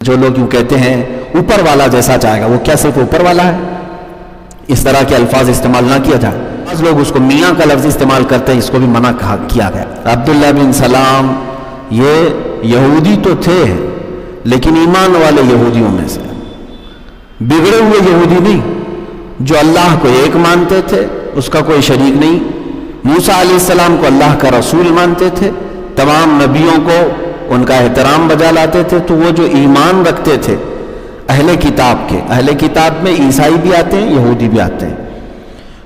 جو لوگ یوں کہتے ہیں اوپر والا جیسا چاہے گا، وہ کیا صرف اوپر والا ہے؟ اس طرح کے الفاظ استعمال نہ کیا جائے. بعض لوگ اس کو میاں کا لفظ استعمال کرتے ہیں، اس کو بھی منع کیا گیا. عبداللہ بن سلام یہ یہودی تو تھے لیکن ایمان والے یہودیوں میں سے، بگڑے ہوئے یہودی نہیں، جو اللہ کو ایک مانتے تھے، اس کا کوئی شریک نہیں. موسیٰ علیہ السلام کو اللہ کا رسول مانتے تھے، تمام نبیوں کو ان کا احترام بجا لاتے تھے. تو وہ جو ایمان رکھتے تھے اہل کتاب کے، اہل کتاب میں عیسائی بھی آتے ہیں، یہودی بھی آتے ہیں،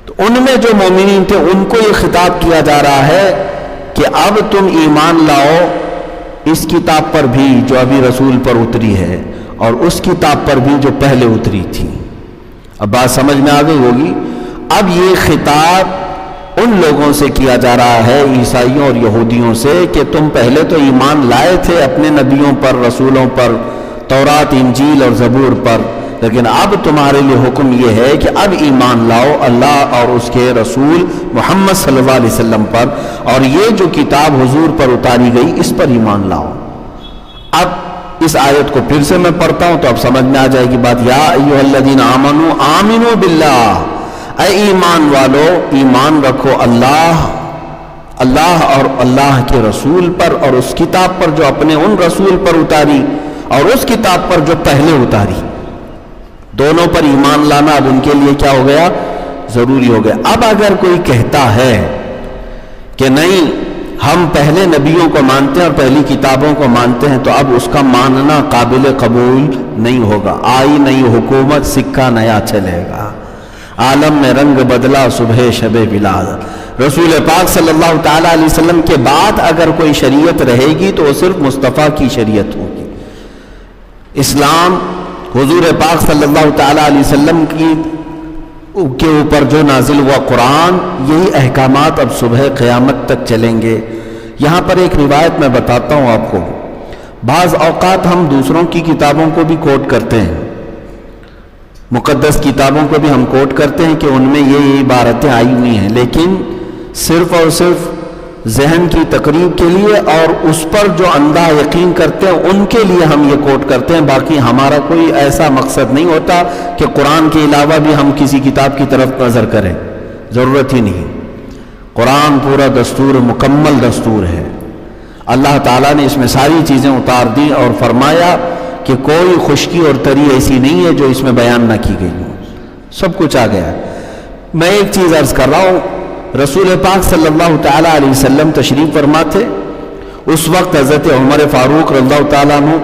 تو ان میں جو مومنین تھے ان کو یہ خطاب کیا جا رہا ہے کہ اب تم ایمان لاؤ اس کتاب پر بھی جو ابھی رسول پر اتری ہے اور اس کتاب پر بھی جو پہلے اتری تھی. اب بات سمجھ میں آ گئی ہوگی. اب یہ خطاب ان لوگوں سے کیا جا رہا ہے، عیسائیوں اور یہودیوں سے، کہ تم پہلے تو ایمان لائے تھے اپنے نبیوں پر، رسولوں پر، تورات، انجیل اور زبور پر، لیکن اب تمہارے لیے حکم یہ ہے کہ اب ایمان لاؤ اللہ اور اس کے رسول محمد صلی اللہ علیہ وسلم پر، اور یہ جو کتاب حضور پر اتاری گئی اس پر ایمان لاؤ. اب اس آیت کو پھر سے میں پڑھتا ہوں تو اب سمجھ میں آ جائے گی بات. یا ایھا الذین آمنوا آمنوا باللہ، اے ایمان والو ایمان رکھو اللہ اور اللہ کے رسول پر، اور اس کتاب پر جو اپنے ان رسول پر اتاری اور اس کتاب پر جو پہلے اتاری. دونوں پر ایمان لانا اب ان کے لیے کیا ہو گیا؟ ضروری ہو گیا. اب اگر کوئی کہتا ہے کہ نہیں ہم پہلے نبیوں کو مانتے ہیں اور پہلی کتابوں کو مانتے ہیں، تو اب اس کا ماننا قابل قبول نہیں ہوگا. آئی نئی حکومت، سکہ نیا چلے گا، عالم میں رنگ بدلا صبح شب بلاد. رسول پاک صلی اللہ تعالیٰ علیہ وسلم کے بعد اگر کوئی شریعت رہے گی تو وہ صرف مصطفیٰ کی شریعت ہوگی. اسلام حضور پاک صلی اللہ تعالیٰ علیہ وسلم کے اوپر جو نازل ہوا قرآن، یہی احکامات اب صبح قیامت تک چلیں گے. یہاں پر ایک روایت میں بتاتا ہوں آپ کو. بعض اوقات ہم دوسروں کی کتابوں کو بھی کوٹ کرتے ہیں، مقدس کتابوں کو بھی ہم کوٹ کرتے ہیں کہ ان میں یہ عبارتیں آئی ہوئی ہیں، لیکن صرف اور صرف ذہن کی تقریب کے لیے اور اس پر جو اندھا یقین کرتے ہیں ان کے لیے ہم یہ کوٹ کرتے ہیں. باقی ہمارا کوئی ایسا مقصد نہیں ہوتا کہ قرآن کے علاوہ بھی ہم کسی کتاب کی طرف نظر کریں، ضرورت ہی نہیں. قرآن پورا دستور، مکمل دستور ہے. اللہ تعالیٰ نے اس میں ساری چیزیں اتار دی اور فرمایا کہ کوئی خشکی اور تری ایسی نہیں ہے جو اس میں بیان نہ کی گئی ہو، سب کچھ آ گیا ہے. میں ایک چیز عرض کر رہا ہوں، رسول پاک صلی اللہ تعالیٰ علیہ وسلم تشریف فرما تھے. اس وقت حضرت عمر فاروق رضی اللہ تعالیٰ عنہ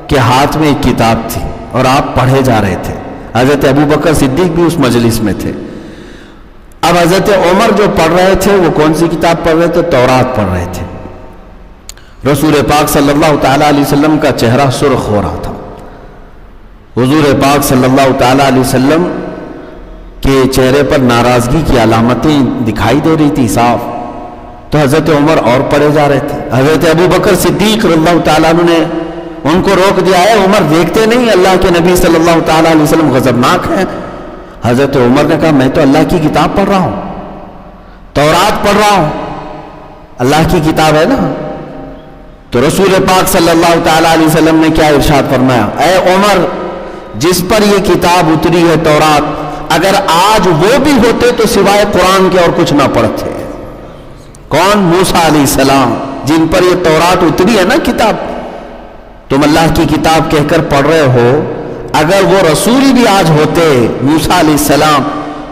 کے ہاتھ میں ایک کتاب تھی اور آپ پڑھے جا رہے تھے. حضرت ابو بکر صدیق بھی اس مجلس میں تھے. اب حضرت عمر جو پڑھ رہے تھے وہ کون سی کتاب پڑھ رہے تھے؟ تورات پڑھ رہے تھے. رسول پاک صلی اللہ تعالیٰ علیہ وسلم کا چہرہ سرخ ہو رہا تھا. حضور پاک صلی اللہ تعالیٰ علیہ وسلم کے چہرے پر ناراضگی کی علامتیں دکھائی دے رہی تھی صاف. تو حضرت عمر اور پڑھے جا رہے تھے. حضرت ابو بکر صدیق رضی اللہ تعالیٰ عنہ نے ان کو روک دیا. ہے عمر دیکھتے نہیں اللہ کے نبی صلی اللہ تعالیٰ علیہ وسلم غضبناک ہیں؟ حضرت عمر نے کہا میں تو اللہ کی کتاب پڑھ رہا ہوں، تورات پڑھ رہا ہوں، اللہ کی کتاب ہے نا. تو رسول پاک صلی اللہ تعالیٰ علیہ وسلم نے کیا ارشاد فرمایا؟ اے عمر، جس پر یہ کتاب اتری ہے تورات، اگر آج وہ بھی ہوتے تو سوائے قرآن کے اور کچھ نہ پڑھتے. کون؟ موسیٰ علیہ السلام، جن پر یہ تورات اتری ہے نا کتاب. تم اللہ کی کتاب کہہ کر پڑھ رہے ہو، اگر وہ رسول بھی آج ہوتے موسیٰ علیہ السلام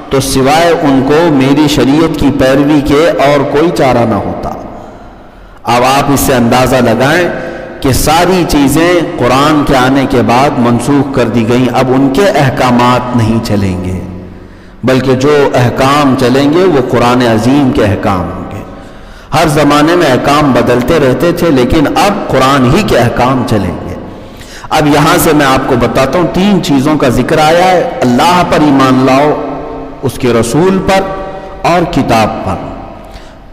تو سوائے ان کو میری شریعت کی پیروی کے اور کوئی چارہ نہ ہوتا. اب آپ اس سے اندازہ لگائیں کہ ساری چیزیں قرآن کے آنے کے بعد منسوخ کر دی گئیں. اب ان کے احکامات نہیں چلیں گے، بلکہ جو احکام چلیں گے وہ قرآن عظیم کے احکام ہوں گے. ہر زمانے میں احکام بدلتے رہتے تھے، لیکن اب قرآن ہی کے احکام چلیں گے. اب یہاں سے میں آپ کو بتاتا ہوں، 3 چیزوں کا ذکر آیا ہے. اللہ پر ایمان لاؤ، اس کے رسول پر اور کتاب پر.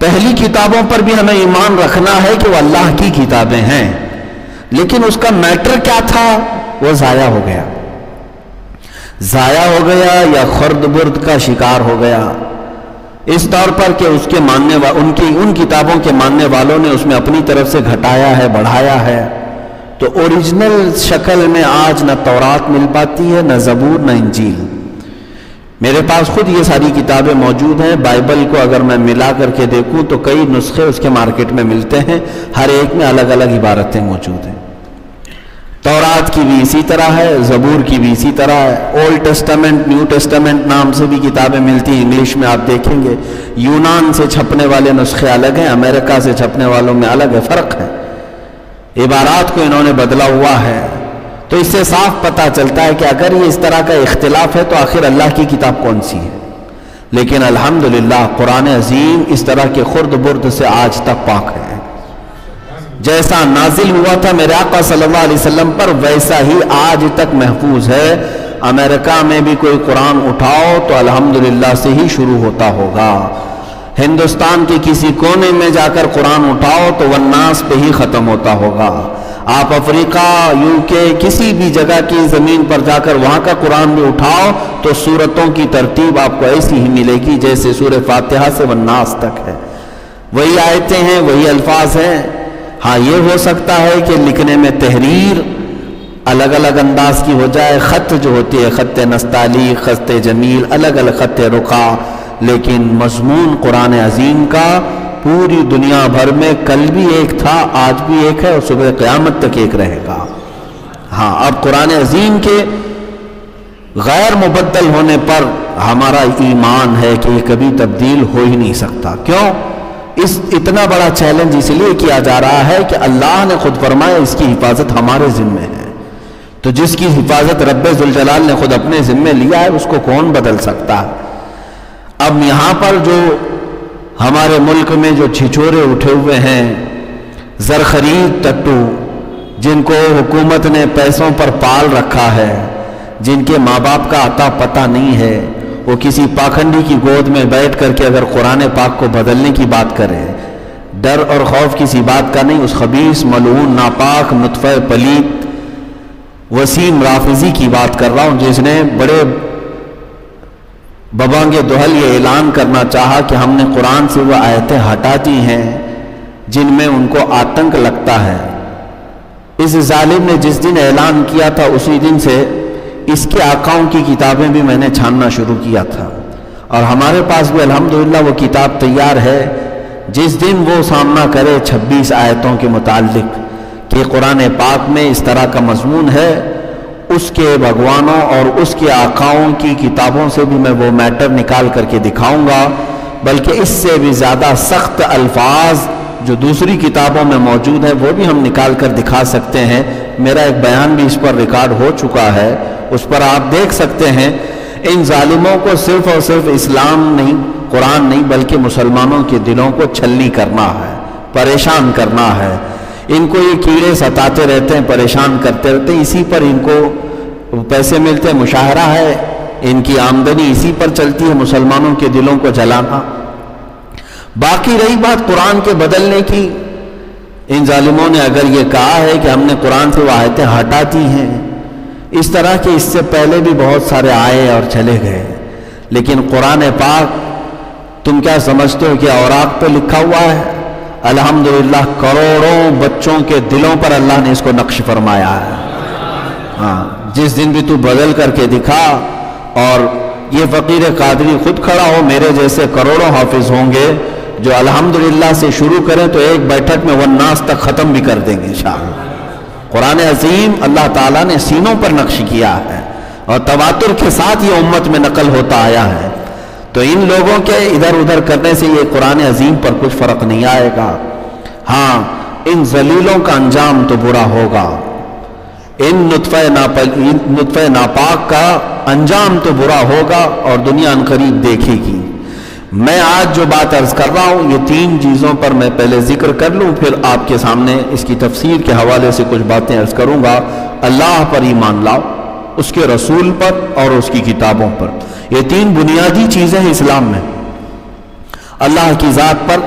پہلی کتابوں پر بھی ہمیں ایمان رکھنا ہے کہ وہ اللہ کی کتابیں ہیں، لیکن اس کا میٹر کیا تھا؟ وہ ضائع ہو گیا. ضائع ہو گیا یا خرد برد کا شکار ہو گیا، اس طور پر کہ اس کے ان کتابوں کے ماننے والوں نے اس میں اپنی طرف سے گھٹایا ہے، بڑھایا ہے. تو اوریجنل شکل میں آج نہ تورات مل پاتی ہے، نہ زبور، نہ انجیل۔ میرے پاس خود یہ ساری کتابیں موجود ہیں۔ بائبل کو اگر میں ملا کر کے دیکھوں تو کئی نسخے اس کے مارکیٹ میں ملتے ہیں، ہر ایک میں الگ الگ عبارتیں موجود ہیں۔ تورات کی بھی اسی طرح ہے، زبور کی بھی اسی طرح ہے، اولڈ ٹیسٹامنٹ، نیو ٹیسٹامنٹ نام سے بھی کتابیں ملتی ہیں، انگلش میں آپ دیکھیں گے۔ یونان سے چھپنے والے نسخے الگ ہیں، امریکہ سے چھپنے والوں میں الگ ہے، فرق ہے، عبارات کو انہوں نے بدلا ہوا ہے۔ تو اس سے صاف پتہ چلتا ہے کہ اگر یہ اس طرح کا اختلاف ہے تو آخر اللہ کی کتاب کون سی ہے؟ لیکن الحمدللہ قرآن عظیم اس طرح کے خرد برد سے آج تک پاک ہے۔ جیسا نازل ہوا تھا میرے آقا صلی اللہ علیہ وسلم پر ویسا ہی آج تک محفوظ ہے۔ امریکہ میں بھی کوئی قرآن اٹھاؤ تو الحمدللہ سے ہی شروع ہوتا ہوگا، ہندوستان کے کسی کونے میں جا کر قرآن اٹھاؤ تو والناس پہ ہی ختم ہوتا ہوگا۔ آپ افریقہ، یوکے، کسی بھی جگہ کی زمین پر جا کر وہاں کا قرآن بھی اٹھاؤ تو سورتوں کی ترتیب آپ کو ایسی ہی ملے گی جیسے سورہ فاتحہ سے والناس تک ہے، وہی آیتیں ہیں، وہی الفاظ ہیں۔ ہاں یہ ہو سکتا ہے کہ لکھنے میں تحریر الگ الگ انداز کی ہو جائے، خط جو ہوتی ہے خط نستعلیق، خط جمیل، الگ الگ خط رقع، لیکن مضمون قرآن عظیم کا پوری دنیا بھر میں کل بھی ایک تھا، آج بھی ایک ہے اور صبح قیامت تک ایک رہے گا۔ ہاں اب قرآن عظیم کے غیر مبدل ہونے پر ہمارا ایمان ہے کہ یہ کبھی تبدیل ہو ہی نہیں سکتا۔ کیوں؟ اتنا بڑا چیلنج اس لیے کیا جا رہا ہے کہ اللہ نے خود فرمایا اس کی حفاظت ہمارے ذمے ہے، تو جس کی حفاظت رب ذوالجلال نے خود اپنے ذمے لیا ہے اس کو کون بدل سکتا ہے؟ اب یہاں پر جو ہمارے ملک میں جو چھچورے اٹھے ہوئے ہیں، زرخرید ٹٹو، جن کو حکومت نے پیسوں پر پال رکھا ہے، جن کے ماں باپ کا عطا پتہ نہیں ہے، وہ کسی پاکھنڈی کی گود میں بیٹھ کر کے اگر قرآن پاک کو بدلنے کی بات کرے، ڈر اور خوف کسی بات کا نہیں، اس خبیث ملعون ناپاک نطفہ پلید وسیم رافضی کی بات کر رہا ہوں، جس نے بڑے ببانگ دہل یہ اعلان کرنا چاہا کہ ہم نے قرآن سے وہ آیتیں ہٹا دی ہیں جن میں ان کو آتنک لگتا ہے۔ اس ظالم نے جس دن اعلان کیا تھا اسی دن سے اس کے آقاؤں کی کتابیں بھی میں نے چھاننا شروع کیا تھا، اور ہمارے پاس بھی الحمدللہ وہ کتاب تیار ہے۔ جس دن وہ سامنا کرے 26 آیتوں کے متعلق کہ قرآن پاک میں اس طرح کا مضمون ہے، اس کے بھگوانوں اور اس کے آقاؤں کی کتابوں سے بھی میں وہ میٹر نکال کر کے دکھاؤں گا، بلکہ اس سے بھی زیادہ سخت الفاظ جو دوسری کتابوں میں موجود ہیں وہ بھی ہم نکال کر دکھا سکتے ہیں۔ میرا ایک بیان بھی اس پر ریکارڈ ہو چکا ہے، اس پر آپ دیکھ سکتے ہیں۔ ان ظالموں کو صرف اور صرف اسلام نہیں، قرآن نہیں، بلکہ مسلمانوں کے دلوں کو چھلنی کرنا ہے، پریشان کرنا ہے۔ ان کو یہ کیڑے ستاتے رہتے ہیں، پریشان کرتے رہتے ہیں، اسی پر ان کو پیسے ملتے ہیں، مشاہرہ ہے، ان کی آمدنی اسی پر چلتی ہے، مسلمانوں کے دلوں کو جلانا۔ باقی رہی بات قرآن کے بدلنے کی، ان ظالموں نے اگر یہ کہا ہے کہ ہم نے قرآن سے وہ آیتیں ہٹا دی ہیں، اس طرح کے اس سے پہلے بھی بہت سارے آئے اور چلے گئے، لیکن قرآن پاک تم کیا سمجھتے ہو کہ اوراق پہ لکھا ہوا ہے؟ الحمدللہ کروڑوں بچوں کے دلوں پر اللہ نے اس کو نقش فرمایا ہے۔ ہاں جس دن بھی تو بدل کر کے دکھا، اور یہ فقیر قادری خود کھڑا ہو، میرے جیسے کروڑوں حافظ ہوں گے جو الحمدللہ سے شروع کریں تو ایک بیٹھک میں والناس تک ختم بھی کر دیں گے انشاءاللہ۔ قرآن عظیم اللہ تعالیٰ نے سینوں پر نقش کیا ہے اور تواتر کے ساتھ یہ امت میں نقل ہوتا آیا ہے، تو ان لوگوں کے ادھر ادھر کرنے سے یہ قرآن عظیم پر کچھ فرق نہیں آئے گا۔ ہاں ان ذلیلوں کا انجام تو برا ہوگا، ان نطفہ ناپاک کا انجام تو برا ہوگا اور دنیا عنقریب دیکھے گی۔ میں آج جو بات عرض کر رہا ہوں یہ 3 چیزوں پر میں پہلے ذکر کر لوں، پھر آپ کے سامنے اس کی تفسیر کے حوالے سے کچھ باتیں عرض کروں گا۔ اللہ پر ایمان لاؤ، اس کے رسول پر اور اس کی کتابوں پر، یہ 3 بنیادی چیزیں ہیں اسلام میں، اللہ کی ذات پر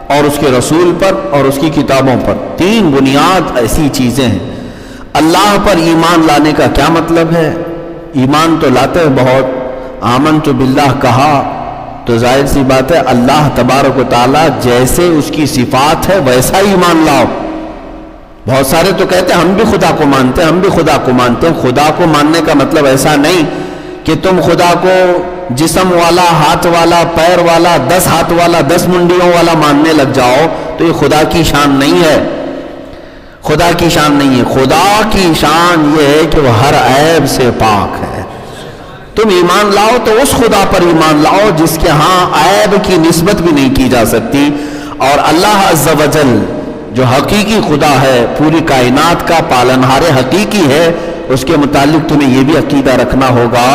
اور اس کے رسول پر اور اس کی کتابوں پر، 3 بنیاد ایسی چیزیں ہیں۔ اللہ پر ایمان لانے کا کیا مطلب ہے؟ ایمان تو لاتے ہیں بہت، آمنت باللہ کہا تو ظاہر سی بات ہے اللہ تبارک و تعالیٰ جیسے اس کی صفات ہے ویسا ایمان لاؤ، بہت سارے تو کہتے ہیں ہم بھی خدا کو مانتے ہیں، ہم بھی خدا کو مانتے ہیں. خدا کو ماننے کا مطلب ایسا نہیں کہ تم خدا کو جسم والا، ہاتھ والا، پیر والا، 10 ہاتھ والا، 10 منڈیوں والا ماننے لگ جاؤ تو یہ خدا کی شان نہیں ہے. خدا کی شان نہیں ہے. خدا کی شان یہ ہے کہ وہ ہر عیب سے پاک ہے. تم ایمان لاؤ تو اس خدا پر ایمان لاؤ جس کے ہاں عیب کی نسبت بھی نہیں کی جا سکتی. اور اللہ عز و جل جو حقیقی خدا ہے، پوری کائنات کا پالنہار حقیقی ہے، اس کے متعلق تمہیں یہ بھی عقیدہ رکھنا ہوگا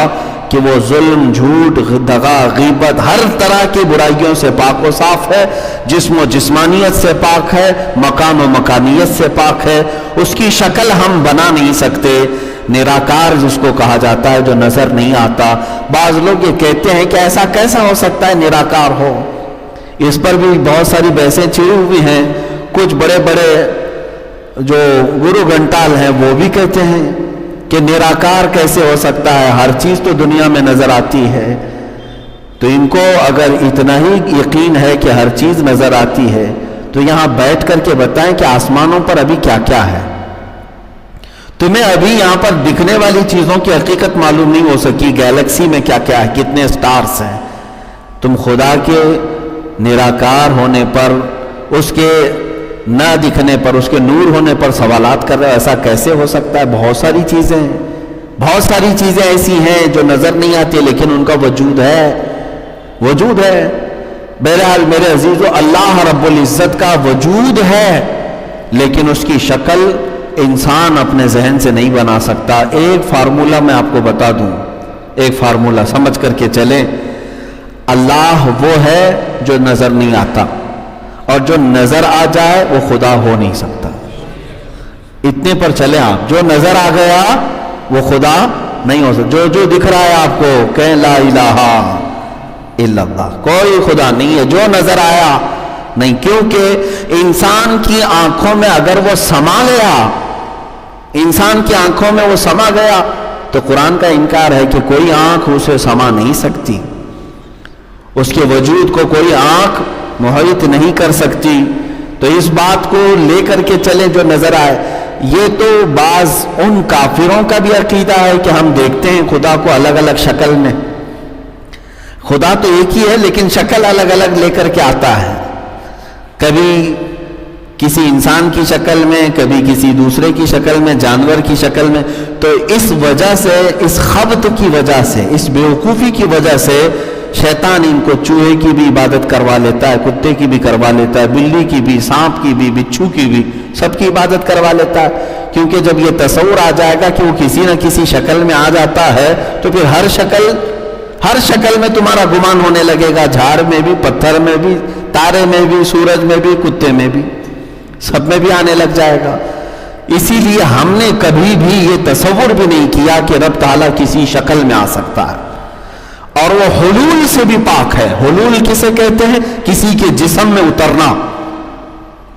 کہ وہ ظلم، جھوٹ، دغا، غیبت، ہر طرح کی برائیوں سے پاک و صاف ہے. جسم و جسمانیت سے پاک ہے، مکان و مکانیت سے پاک ہے. اس کی شکل ہم بنا نہیں سکتے. نراکار جس کو کہا جاتا ہے، جو نظر نہیں آتا. بعض لوگ یہ کہتے ہیں کہ ایسا کیسا ہو سکتا ہے نراکار ہو. اس پر بھی بہت ساری بحثیں چھڑی ہوئی ہیں. کچھ بڑے بڑے جو گرو گھنٹال ہیں وہ بھی کہتے ہیں کہ نراکار کیسے ہو سکتا ہے، ہر چیز تو دنیا میں نظر آتی ہے. تو ان کو اگر اتنا ہی یقین ہے کہ ہر چیز نظر آتی ہے تو یہاں بیٹھ کر کے بتائیں کہ آسمانوں پر ابھی کیا کیا ہے. تمہیں ابھی یہاں پر دکھنے والی چیزوں کی حقیقت معلوم نہیں ہو سکی. گیلیکسی میں کیا کیا ہے، کتنے سٹارز ہیں. تم خدا کے نراکار ہونے پر، اس کے نہ دکھنے پر، اس کے نور ہونے پر سوالات کر رہے. ایسا کیسے ہو سکتا ہے؟ بہت ساری چیزیں ایسی ہیں جو نظر نہیں آتی لیکن ان کا وجود ہے. بہرحال میرے عزیزو، اللہ رب العزت کا وجود ہے لیکن اس کی شکل انسان اپنے ذہن سے نہیں بنا سکتا. ایک فارمولہ میں آپ کو بتا دوں، ایک فارمولہ سمجھ کر کے چلیں. اللہ وہ ہے جو نظر نہیں آتا، اور جو نظر آ جائے وہ خدا ہو نہیں سکتا. اتنے پر چلے آپ. جو نظر آ گیا وہ خدا نہیں ہو سکتا. جو دکھ رہا ہے آپ کو، کہیں لا الہ الا اللہ، کوئی خدا نہیں ہے. جو نظر آیا نہیں، کیونکہ انسان کی آنکھوں میں اگر وہ سما گیا، انسان کی آنکھوں میں وہ سما گیا تو قرآن کا انکار ہے کہ کوئی آنکھ اسے سما نہیں سکتی. اس کے وجود کو کوئی آنکھ محیط نہیں کر سکتی. تو اس بات کو لے کر کے چلیں جو نظر آئے. یہ تو بعض ان کافروں کا بھی عقیدہ ہے کہ ہم دیکھتے ہیں خدا کو الگ الگ شکل میں. خدا تو ایک ہی ہے لیکن شکل الگ الگ لے کر کے آتا ہے. کبھی کسی انسان کی شکل میں، کبھی کسی دوسرے کی شکل میں، جانور کی شکل میں. تو اس وجہ سے، اس خبط کی وجہ سے، اس بیوقوفی کی وجہ سے شیطان ان کو چوہے کی بھی عبادت کروا لیتا ہے، کتے کی بھی کروا لیتا ہے، بلی کی بھی، سانپ کی بھی، بچھو کی بھی، سب کی عبادت کروا لیتا ہے. کیونکہ جب یہ تصور آ جائے گا کہ وہ کسی نہ کسی شکل میں آ جاتا ہے تو پھر ہر شکل میں تمہارا گمان ہونے لگے گا. جھاڑ میں بھی، پتھر میں بھی، تارے میں بھی، سورج میں بھی، کتے میں بھی، سب میں بھی آنے لگ جائے گا. اسی لیے ہم نے کبھی بھی یہ تصور بھی نہیں کیا کہ رب تعالیٰ کسی شکل میں آ سکتا ہے. اور وہ حلول سے بھی پاک ہے. حلول کسے کہتے ہیں؟ کسی کے جسم میں اترنا.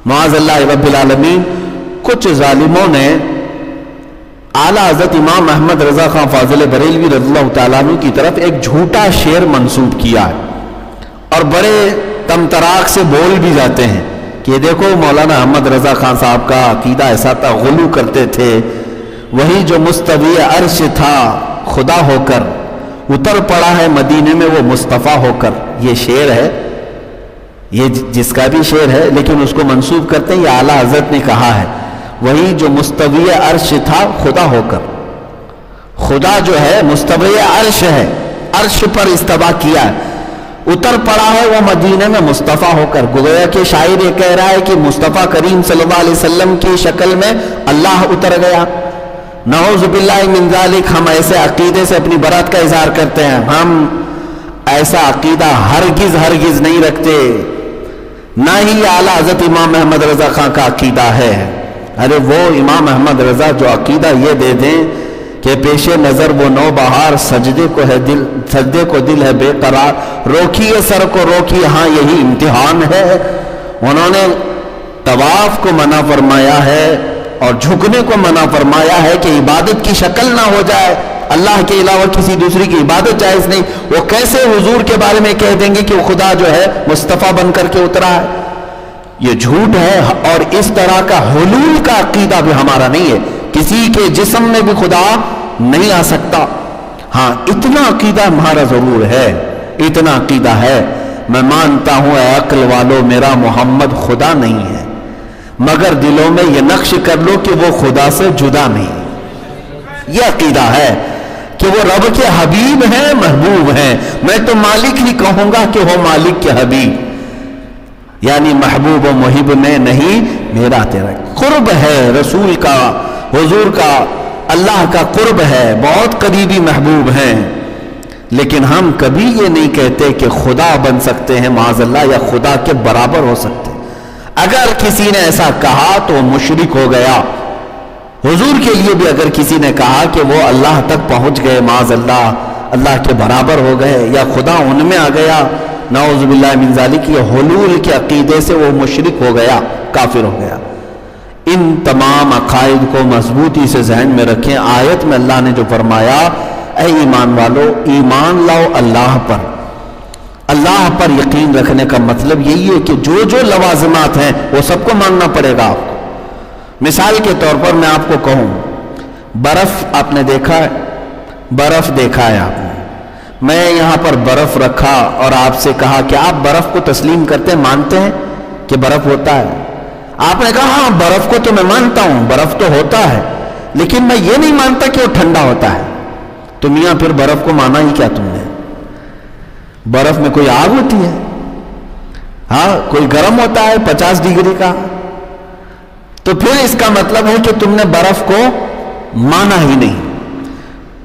معاذ اللہ رب العالمین. کچھ ظالموں نے اعلیٰ حضرت امام احمد رضا خان فاضل بریلوی رضی اللہ تعالیٰ عنہ کی طرف ایک جھوٹا شعر منسوب کیا ہے اور بڑے تمتراک سے بول بھی جاتے ہیں کہ دیکھو مولانا احمد رضا خان صاحب کا عقیدہ ایسا تھا، غلو کرتے تھے. وہی جو مستوی عرش تھا خدا ہو کر اتر پڑا ہے مدینے میں وہ مصطفیٰ ہو کر. یہ شعر ہے، یہ جس کا بھی شعر ہے لیکن اس کو منسوب کرتے ہیں یہ اعلیٰ حضرت نے کہا ہے. وہی جو مستوی عرش تھا خدا ہو کر. خدا جو ہے مستوی عرش ہے، عرش پر استوا کیا ہے، اتر پڑا ہے وہ مدینے میں مصطفیٰ ہو کر. گویا کہ شاعر یہ کہہ رہا ہے کہ مصطفیٰ کریم صلی اللہ علیہ وسلم کی شکل میں اللہ اتر گیا. نعوذ باللہ من ذالک. ہم ایسے عقیدے سے اپنی برات کا اظہار کرتے ہیں. ہم ایسا عقیدہ ہرگز نہیں رکھتے، نہ ہی اعلیٰ حضرت امام احمد رضا خان کا عقیدہ ہے. ارے وہ امام احمد رضا جو عقیدہ یہ دے دیں کہ پیش نظر وہ نو بہار، سجدے کو دل ہے بے قرار، روکیے سر کو روکیے ہاں یہی امتحان ہے. انہوں نے طواف کو منع فرمایا ہے اور جھکنے کو منع فرمایا ہے کہ عبادت کی شکل نہ ہو جائے، اللہ کے علاوہ کسی دوسری کی عبادت جائز نہیں. وہ کیسے حضور کے بارے میں کہہ دیں گے کہ وہ خدا جو ہے مصطفیٰ بن کر کے اترا ہے؟ یہ جھوٹ ہے. اور اس طرح کا حلول کا عقیدہ بھی ہمارا نہیں ہے. کسی کے جسم میں بھی خدا نہیں آ سکتا. ہاں اتنا عقیدہ ہمارا ضرور ہے, اتنا عقیدہ ہے, میں مانتا ہوں اے عقل والو میرا محمد خدا نہیں ہے, مگر دلوں میں یہ نقش کر لو کہ وہ خدا سے جدا نہیں. یہ عقیدہ ہے کہ وہ رب کے حبیب ہیں, محبوب ہیں. میں تو مالک ہی کہوں گا کہ وہ مالک کے حبیب, یعنی محبوب و محب میں نہیں میرا تیرا. قرب ہے رسول کا, حضور کا, اللہ کا قرب ہے, بہت قریبی محبوب ہیں. لیکن ہم کبھی یہ نہیں کہتے کہ خدا بن سکتے ہیں معاذ اللہ, یا خدا کے برابر ہو سکتے. اگر کسی نے ایسا کہا تو وہ مشرک ہو گیا. حضور کے لیے بھی اگر کسی نے کہا کہ وہ اللہ تک پہنچ گئے معاذ اللہ, اللہ کے برابر ہو گئے, یا خدا ان میں آ گیا, نعوذ باللہ من ذالک, یہ حلول کے عقیدے سے وہ مشرک ہو گیا, کافر ہو گیا. ان تمام عقائد کو مضبوطی سے ذہن میں رکھیں. آیت میں اللہ نے جو فرمایا اے ایمان والو ایمان لاؤ اللہ پر. اللہ پر یقین رکھنے کا مطلب یہی ہے کہ جو جو لوازمات ہیں وہ سب کو ماننا پڑے گا آپ کو. مثال کے طور پر میں آپ کو کہوں, برف آپ نے دیکھا ہے, برف دیکھا ہے آپ نے, میں یہاں پر برف رکھا اور آپ سے کہا کہ آپ برف کو تسلیم کرتے ہیں, مانتے ہیں کہ برف ہوتا ہے. آپ نے کہا ہاں برف کو تو میں مانتا ہوں, برف تو ہوتا ہے, لیکن میں یہ نہیں مانتا کہ وہ ٹھنڈا ہوتا ہے. تو میاں پھر برف کو مانا ہی کیا تم نے؟ برف میں کوئی آگ ہوتی ہے؟ ہاں کوئی گرم ہوتا ہے 50 ڈگری کا؟ تو پھر اس کا مطلب ہے کہ تم نے برف کو مانا ہی نہیں.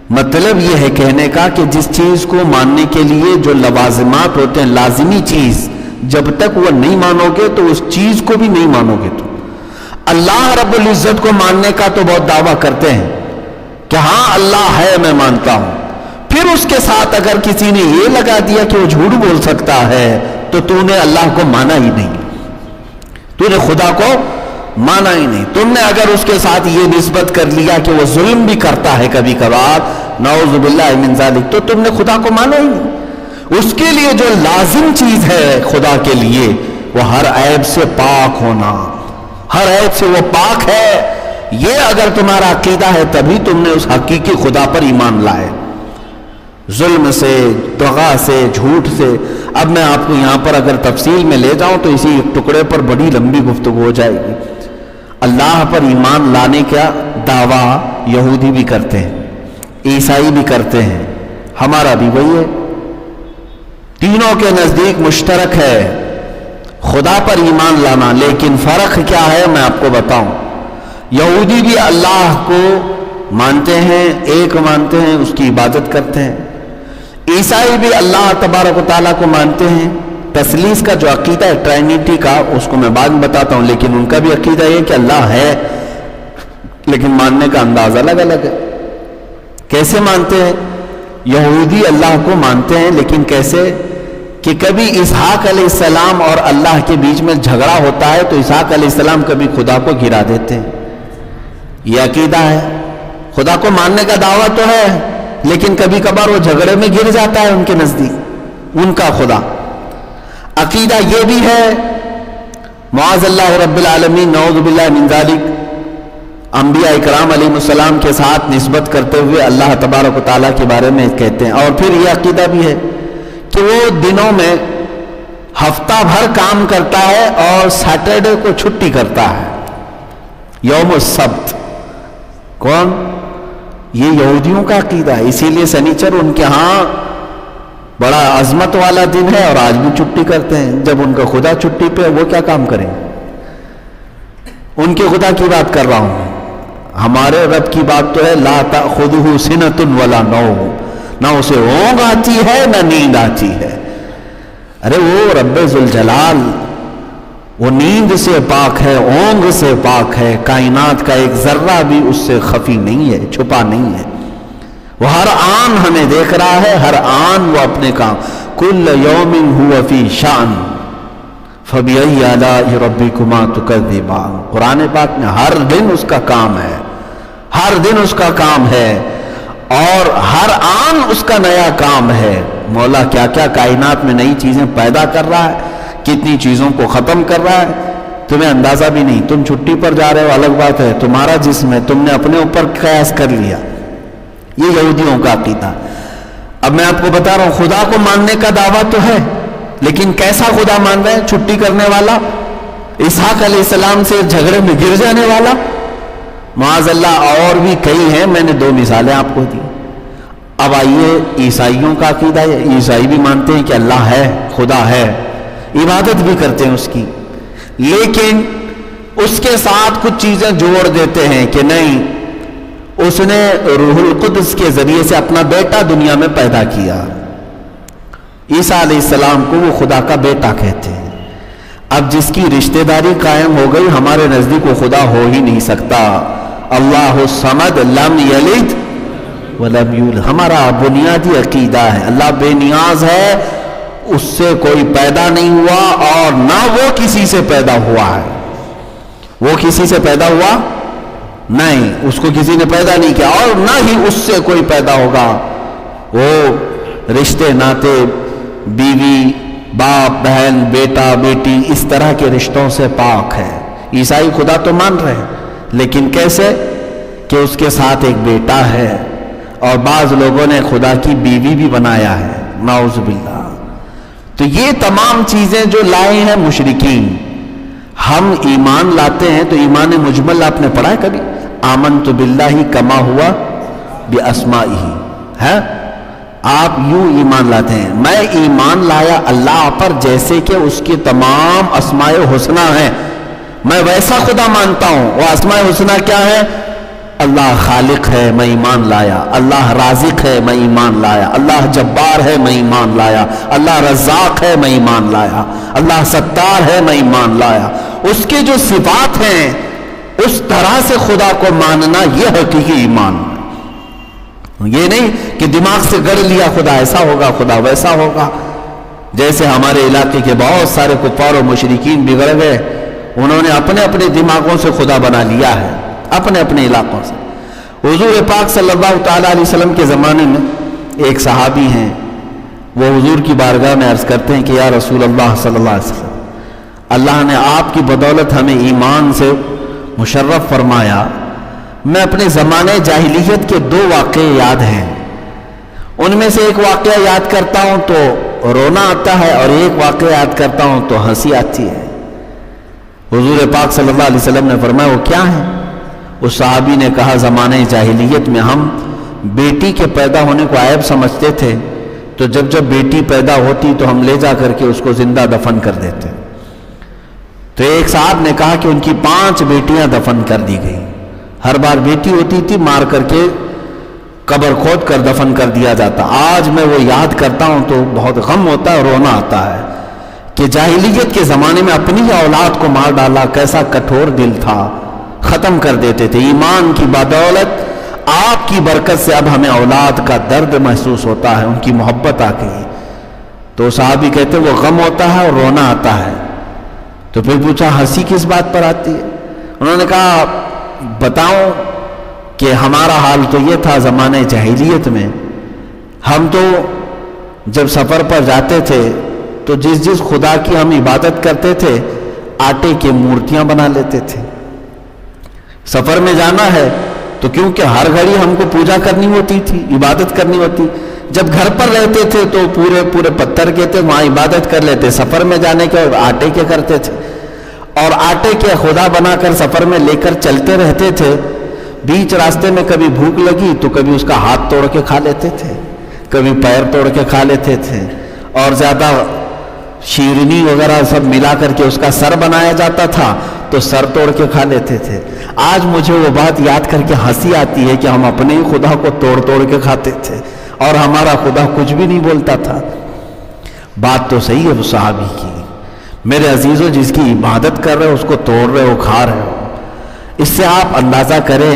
مطلب یہ ہے کہنے کا کہ جس چیز کو ماننے کے لیے جو لوازمات ہوتے ہیں, لازمی چیز, جب تک وہ نہیں مانو گے تو اس چیز کو بھی نہیں مانو گے. تو اللہ رب العزت کو ماننے کا تو بہت دعویٰ کرتے ہیں کہ ہاں اللہ ہے, میں مانتا ہوں. پھر اس کے ساتھ اگر کسی نے یہ لگا دیا کہ وہ جھوٹ بول سکتا ہے تو تو نے اللہ کو مانا ہی نہیں, تو نے خدا کو مانا ہی نہیں. تم نے اگر اس کے ساتھ یہ نسبت کر لیا کہ وہ ظلم بھی کرتا ہے کبھی کبھار, نعوذ باللہ من ذالک, تو تم نے خدا کو مانا ہی نہیں. اس کے لیے جو لازم چیز ہے خدا کے لیے وہ ہر عیب سے پاک ہونا, ہر عیب سے وہ پاک ہے. یہ اگر تمہارا عقیدہ ہے تبھی تم نے اس حقیقی خدا پر ایمان لائے. ظلم سے, دغا سے, جھوٹ سے. اب میں آپ کو یہاں پر اگر تفصیل میں لے جاؤں تو اسی ایک ٹکڑے پر بڑی لمبی گفتگو ہو جائے گی. اللہ پر ایمان لانے کا دعویٰ یہودی بھی کرتے ہیں, عیسائی بھی کرتے ہیں, ہمارا بھی وہی ہے. تینوں کے نزدیک مشترک ہے خدا پر ایمان لانا. لیکن فرق کیا ہے میں آپ کو بتاؤں. یہودی بھی اللہ کو مانتے ہیں, ایک مانتے ہیں, اس کی عبادت کرتے ہیں. عیسائی بھی اللہ تبارک و تعالیٰ کو مانتے ہیں. تثلیث کا جو عقیدہ ہے ٹرینیٹی کا, اس کو میں بعد میں بتاتا ہوں, لیکن ان کا بھی عقیدہ یہ کہ اللہ ہے, لیکن ماننے کا انداز الگ الگ ہے. کیسے مانتے ہیں؟ یہودی اللہ کو مانتے ہیں, لیکن کیسے کہ کبھی اسحاق علیہ السلام اور اللہ کے بیچ میں جھگڑا ہوتا ہے تو اسحاق علیہ السلام کبھی خدا کو گرا دیتے ہیں. یہ عقیدہ ہے. خدا کو ماننے کا دعویٰ تو ہے, لیکن کبھی کبھار وہ جھگڑے میں گر جاتا ہے ان کے نزدیک, ان کا خدا. عقیدہ یہ بھی ہے معاذ اللہ رب العالمین, نعوذ باللہ من ذالک, انبیاء اکرام علیہ السلام کے ساتھ نسبت کرتے ہوئے اللہ تبارک و تعالیٰ کے بارے میں کہتے ہیں. اور پھر یہ عقیدہ بھی ہے کہ وہ دنوں میں ہفتہ بھر کام کرتا ہے اور سیٹرڈے کو چھٹی کرتا ہے, یوم السبت. کون؟ یہ یہودیوں کا عقیدہ ہے. اسی لیے سنیچر ان کے ہاں بڑا عظمت والا دن ہے اور آج بھی چھٹی کرتے ہیں. جب ان کا خدا چھٹی پہ, وہ کیا کام کریں؟ ان کے خدا کی بات کر رہا ہوں. ہمارے رب کی بات تو ہے لا تأخذہ سنۃ ولا نوم, نہ اسے اونگ آتی ہے نہ نیند آتی ہے. ارے وہ رب ذوالجلال, وہ نیند سے پاک ہے, اونگ سے پاک ہے. کائنات کا ایک ذرہ بھی اس سے خفی نہیں ہے, چھپا نہیں ہے. وہ ہر آن ہمیں دیکھ رہا ہے, ہر آن وہ اپنے کام. کل یوم ہوا فی شأن فبأی آلاء ربکما تکذبان. قرآن پاک میں ہر دن اس کا کام ہے, ہر دن اس کا کام ہے, اور ہر آن اس کا نیا کام ہے. مولا کیا کیا کائنات میں نئی چیزیں پیدا کر رہا ہے, کتنی چیزوں کو ختم کر رہا ہے. تمہیں اندازہ بھی نہیں، تم چھٹی پر جا رہے ہو الگ بات ہے، تمہارا جسم ہے، تم نے اپنے اوپر قیاس کر لیا. یہ یہودیوں کا عقیدہ. اب میں آپ کو بتا رہا ہوں، خدا کو ماننے کا دعویٰ تو ہے، لیکن کیسا خدا مان رہے ہیں؟ چھٹی کرنے والا، اسحاق علیہ السلام سے جھگڑے میں گر جانے والا، معاذ اللہ. اور بھی کئی ہیں، میں نے 2 مثالیں آپ کو دی. اب آئیے عیسائیوں کا عقیدہ ہے. عیسائی بھی مانتے ہیں کہ اللہ ہے، خدا ہے، عبادت بھی کرتے ہیں اس کی، لیکن اس کے ساتھ کچھ چیزیں جوڑ دیتے ہیں کہ نہیں، اس نے روح القدس کے ذریعے سے اپنا بیٹا دنیا میں پیدا کیا. عیسیٰ علیہ السلام کو وہ خدا کا بیٹا کہتے ہیں. اب جس کی رشتہ داری قائم ہو گئی، ہمارے نزدیک وہ خدا ہو ہی نہیں سکتا. اللہ الصمد لم یلد ولم یولد ہمارا بنیادی عقیدہ ہے. اللہ بے نیاز ہے، اس سے کوئی پیدا نہیں ہوا اور نہ وہ کسی سے پیدا ہوا ہے. وہ کسی سے پیدا ہوا نہیں، اس کو کسی نے پیدا نہیں کیا، اور نہ ہی اس سے کوئی پیدا ہوگا. وہ رشتے ناتے، بیوی، باپ، بہن، بیٹا، بیٹی، اس طرح کے رشتوں سے پاک ہے. عیسائی خدا تو مان رہے ہیں، لیکن کیسے کہ اس کے ساتھ ایک بیٹا ہے، اور بعض لوگوں نے خدا کی بیوی بھی بنایا ہے، نعوذ باللہ. تو یہ تمام چیزیں جو لائے ہیں مشرکین. ہم ایمان لاتے ہیں تو ایمان مجمل آپ نے پڑھا ہے کبھی؟ آمنت باللہ کما ہوا باسمائہ ہے. آپ یوں ایمان لاتے ہیں، میں ایمان لایا اللہ پر جیسے کہ اس کے تمام اسماء حسنہ ہیں، میں ویسا خدا مانتا ہوں. وہ اسماء حسنہ کیا ہے؟ اللہ خالق ہے، میں ایمان لایا. اللہ رازق ہے، میں ایمان لایا. اللہ جبار ہے، میں ایمان لایا. اللہ رزاق ہے، میں ایمان لایا. اللہ ستار ہے، میں ایمان لایا. اس کے جو صفات ہیں اس طرح سے خدا کو ماننا، یہ حقیقی ایمان. یہ نہیں کہ دماغ سے گڑھ لیا خدا ایسا ہوگا، خدا ویسا ہوگا. جیسے ہمارے علاقے کے بہت سارے کفار و مشرکین بگڑ گئے، انہوں نے اپنے اپنے دماغوں سے خدا بنا لیا ہے، اپنے اپنے علاقوں سے. حضور پاک صلی اللہ تعالیٰ علیہ وسلم کے زمانے میں ایک صحابی ہیں، وہ حضور کی بارگاہ میں عرض کرتے ہیں کہ یا رسول اللہ صلی اللہ علیہ وسلم، اللہ نے آپ کی بدولت ہمیں ایمان سے مشرف فرمایا. میں اپنے زمانے جاہلیت کے 2 واقعے یاد ہیں، ان میں سے ایک واقعہ یاد کرتا ہوں تو رونا آتا ہے، اور ایک واقعہ یاد کرتا ہوں تو ہنسی آتی ہے. حضور پاک صلی اللہ علیہ وسلم نے فرمایا وہ کیا ہے؟ اس صحابی نے کہا زمانے جاہلیت میں ہم بیٹی کے پیدا ہونے کو عیب سمجھتے تھے، تو جب جب بیٹی پیدا ہوتی تو ہم لے جا کر کے اس کو زندہ دفن کر دیتے. تو ایک صاحب نے کہا کہ ان کی 5 بیٹیاں دفن کر دی گئی. ہر بار بیٹی ہوتی تھی، مار کر کے قبر کھود کر دفن کر دیا جاتا. آج میں وہ یاد کرتا ہوں تو بہت غم ہوتا ہے، رونا آتا ہے کہ جاہلیت کے زمانے میں اپنی اولاد کو مار ڈالا. کیسا کٹھور دل تھا، ختم کر دیتے تھے. ایمان کی بدولت، آپ کی برکت سے اب ہمیں اولاد کا درد محسوس ہوتا ہے، ان کی محبت آ گئی. تو صحابی کہتے وہ غم ہوتا ہے اور رونا آتا ہے. تو پھر پوچھا ہنسی کس بات پر آتی ہے؟ انہوں نے کہا بتاؤں کہ ہمارا حال تو یہ تھا زمانے جاہلیت میں، ہم تو جب سفر پر جاتے تھے تو جس خدا کی ہم عبادت کرتے تھے آٹے کی مورتیاں بنا لیتے تھے. سفر میں جانا ہے تو کیونکہ ہر گھڑی ہم کو پوجا کرنی ہوتی تھی، عبادت کرنی ہوتی. جب گھر پر رہتے تھے تو پورے پتھر کے تھے، وہاں عبادت کر لیتے. سفر میں جانے کے آٹے کے کرتے تھے، اور آٹے کے خدا بنا کر سفر میں لے کر چلتے رہتے تھے. بیچ راستے میں کبھی بھوک لگی تو کبھی اس کا ہاتھ توڑ کے کھا لیتے تھے، کبھی پیر توڑ کے کھا لیتے تھے، اور زیادہ شیرنی وغیرہ سب ملا کر کے اس کا سر بنایا جاتا تھا تو سر توڑ کے کھا لیتے تھے. آج مجھے وہ بات یاد کر کے ہنسی آتی ہے کہ ہم اپنے ہی خدا کو توڑ کے کھاتے تھے اور ہمارا خدا کچھ بھی نہیں بولتا تھا. بات تو صحیح ہے وہ صحابی کی. میرے عزیزوں، جس کی عبادت کر رہے ہو اس کو توڑ رہے ہو، کھا رہے ہو. اس سے آپ اندازہ کریں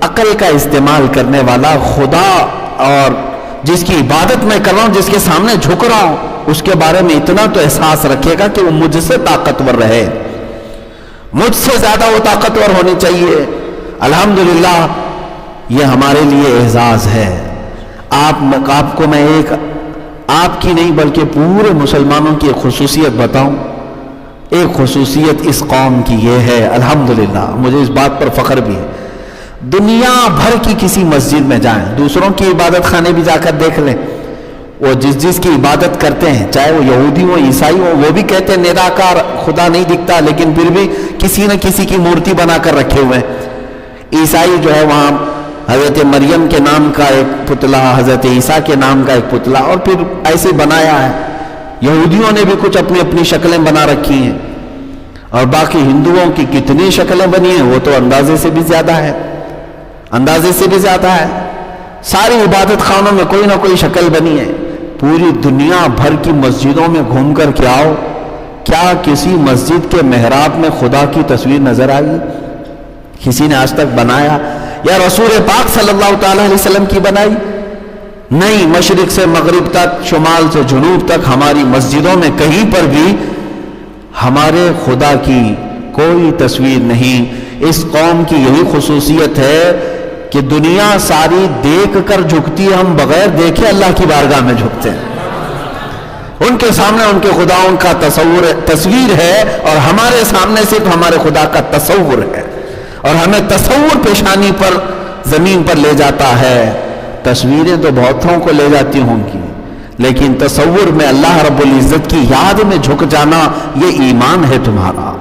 عقل کا استعمال کرنے والا خدا، اور جس کی عبادت میں کر رہا ہوں، جس کے سامنے جھک رہا ہوں، اس کے بارے میں اتنا تو احساس رکھے گا کہ وہ مجھ سے طاقتور رہے، مجھ سے زیادہ وہ طاقتور ہونی چاہیے. الحمدللہ یہ ہمارے لیے اعزاز ہے. آپ کو میں ایک آپ کی نہیں بلکہ پورے مسلمانوں کی ایک خصوصیت بتاؤں. ایک خصوصیت اس قوم کی یہ ہے، الحمدللہ مجھے اس بات پر فخر بھی ہے، دنیا بھر کی کسی مسجد میں جائیں، دوسروں کی عبادت خانے بھی جا کر دیکھ لیں، وہ جس کی عبادت کرتے ہیں، چاہے وہ یہودی ہو عیسائی ہو، وہ بھی کہتے ہیں نراکار خدا نہیں دکھتا، لیکن پھر بھی کسی نہ کسی کی مورتی بنا کر رکھے ہوئے ہیں۔ عیسائی جو ہے وہاں حضرت مریم کے نام کا ایک پتلا، حضرت عیسیٰ کے نام کا ایک پتلا، اور پھر ایسے بنایا ہے۔ یہودیوں نے بھی کچھ اپنی اپنی شکلیں بنا رکھی ہیں، اور باقی ہندوؤں کی کتنی شکلیں بنی ہیں، وہ تو اندازے سے بھی زیادہ ہے، اندازے سے بھی زیادہ ہے۔ ساری عبادت خانوں میں کوئی نہ کوئی شکل بنی ہے۔ پوری دنیا بھر کی مسجدوں میں گھوم کر کے آؤ، کیا کسی مسجد کے محراب میں خدا کی تصویر نظر آئی؟ کسی نے آج تک بنایا؟ یا رسول پاک صلی اللہ تعالی علیہ وسلم کی بنائی؟ نہیں، مشرق سے مغرب تک، شمال سے جنوب تک ہماری مسجدوں میں کہیں پر بھی ہمارے خدا کی کوئی تصویر نہیں۔ اس قوم کی یہی خصوصیت ہے کہ دنیا ساری دیکھ کر جھکتی ہے، ہم بغیر دیکھے اللہ کی بارگاہ میں جھکتے ہیں۔ ان کے سامنے ان کے خداؤں کا تصویر ہے، اور ہمارے سامنے صرف ہمارے خدا کا تصور ہے، اور ہمیں تصور پیشانی پر زمین پر لے جاتا ہے۔ تصویریں تو بہتوں کو لے جاتی ہوں گی، لیکن تصور میں اللہ رب العزت کی یاد میں جھک جانا، یہ ایمان ہے تمہارا۔